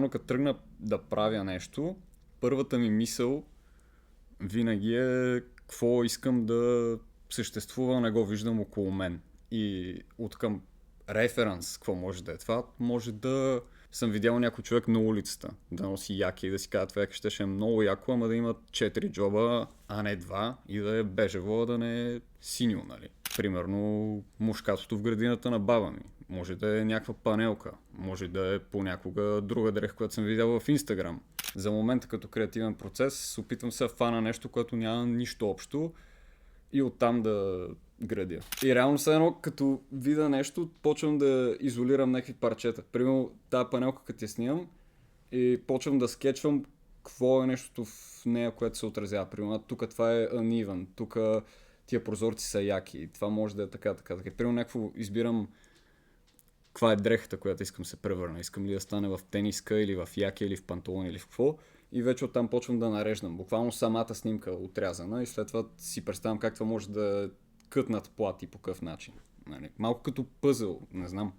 Но като тръгна да правя нещо, първата ми мисъл винаги е какво искам да съществува, не го виждам около мен. И от към референс, какво може да е това? Може да съм видял някой човек на улицата, да носи яки и да си казва, това ще е много яко, ама да има 4 джоба, а не 2 и да е бежево, а да не е синьо, нали? Примерно мушкатото в градината на баба ми. Може да е някаква панелка, може да е понякога друга дреха, която съм видял в Инстаграм. За момента като креативен процес опитвам се да фана нещо, което няма нищо общо и оттам да градя. И реално все едно, като видя нещо, почвам да изолирам някакви парчета. Примерно тази панелка, като я снимам и почвам да скетчвам какво е нещото в нея, което се отразява. Примерно тук това е uneven, тук тия прозорци са яки, това може да е така, така, така. Примерно някакво избирам каква е дрехата, която искам се превърна. Искам ли да стане в тениска или в яки или в панталон или в какво. И вече оттам почвам да нареждам. Буквално самата снимка отрязана и след това си представям как това може да кътнат плати по какъв начин. Нали? Малко като пъзъл, не знам.